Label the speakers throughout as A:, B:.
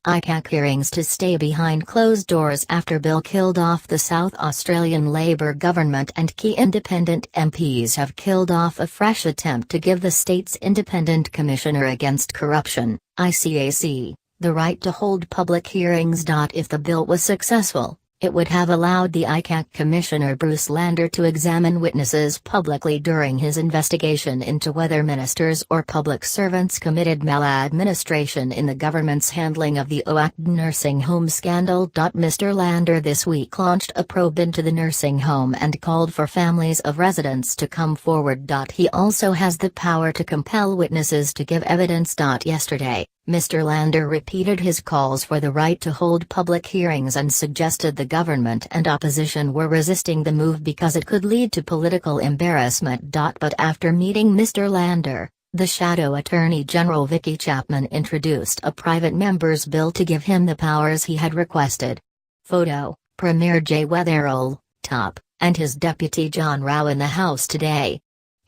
A: ICAC hearings to stay behind closed doors after bill killed off the South Australian Labor government, and key independent MPs have killed off a fresh attempt to give the state's Independent Commissioner Against Corruption, ICAC, the right to hold public hearings. If the bill was successful, it would have allowed the ICAC Commissioner Bruce Lander to examine witnesses publicly during his investigation into whether ministers or public servants committed maladministration in the government's handling of the Oakden nursing home scandal. Mr. Lander this week launched a probe into the nursing home and called for families of residents to come forward. He also has the power to compel witnesses to give evidence. Yesterday, Mr. Lander repeated his calls for the right to hold public hearings and suggested the government and opposition were resisting the move because it could lead to political embarrassment. But after meeting Mr. Lander, the Shadow Attorney General Vicky Chapman introduced a private member's bill to give him the powers he had requested. Photo: Premier Jay Weatherall, top, and his deputy John Rao in the House today.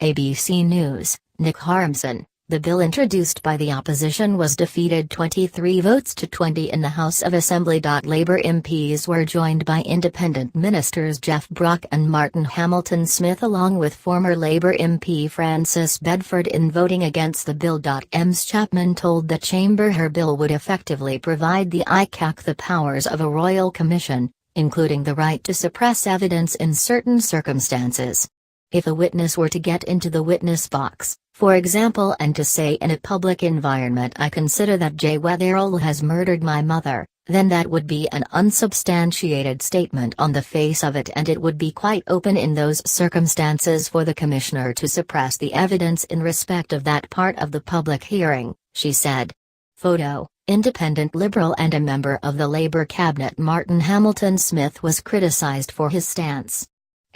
A: ABC News, Nick Harmson. The bill introduced by the opposition was defeated 23 votes to 20 in the House of Assembly. Labour MPs were joined by independent ministers Jeff Brock and Martin Hamilton-Smith along with former Labour MP Francis Bedford in voting against the bill. Ms. Chapman told the chamber her bill would effectively provide the ICAC the powers of a royal commission, including the right to suppress evidence in certain circumstances. If a witness were to get into the witness box, for example, and to say in a public environment, "I consider that Jay Weatherall has murdered my mother," then that would be an unsubstantiated statement on the face of it, and it would be quite open in those circumstances for the commissioner to suppress the evidence in respect of that part of the public hearing, she said. Photo: Independent Liberal and a member of the Labour cabinet Martin Hamilton-Smith was criticised for his stance.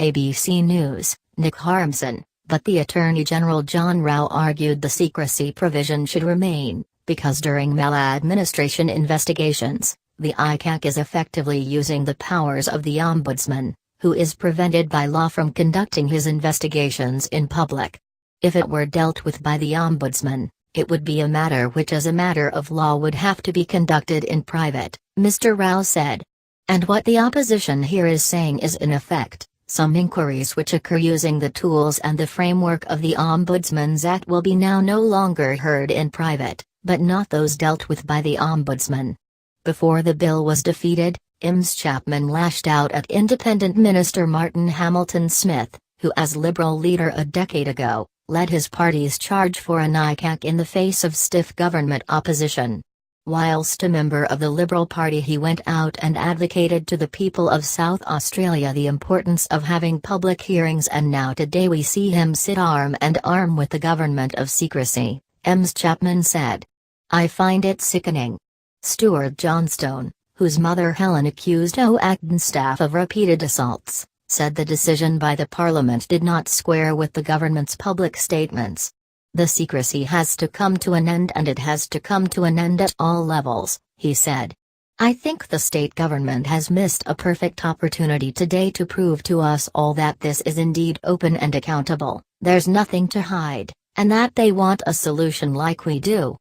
A: ABC News, Nick Harmson. But the Attorney General John Rao argued the secrecy provision should remain, because during maladministration investigations, the ICAC is effectively using the powers of the Ombudsman, who is prevented by law from conducting his investigations in public. If it were dealt with by the Ombudsman, it would be a matter which as a matter of law would have to be conducted in private, Mr. Rao said. And what the opposition here is saying is in effect, some inquiries which occur using the tools and the framework of the Ombudsman's Act will be now no longer heard in private, but not those dealt with by the Ombudsman. Before the bill was defeated, Ms. Chapman lashed out at Independent Minister Martin Hamilton-Smith, who as Liberal leader a decade ago, led his party's charge for an ICAC in the face of stiff government opposition. Whilst a member of the Liberal Party, he went out and advocated to the people of South Australia the importance of having public hearings, and now today we see him sit arm and arm with the government of secrecy, Ms. Chapman said. "I find it sickening." Stuart Johnstone, whose mother Helen accused Oakden staff of repeated assaults, said the decision by the Parliament did not square with the government's public statements. "The secrecy has to come to an end, and it has to come to an end at all levels," he said. "I think the state government has missed a perfect opportunity today to prove to us all that this is indeed open and accountable, there's nothing to hide, and that they want a solution like we do."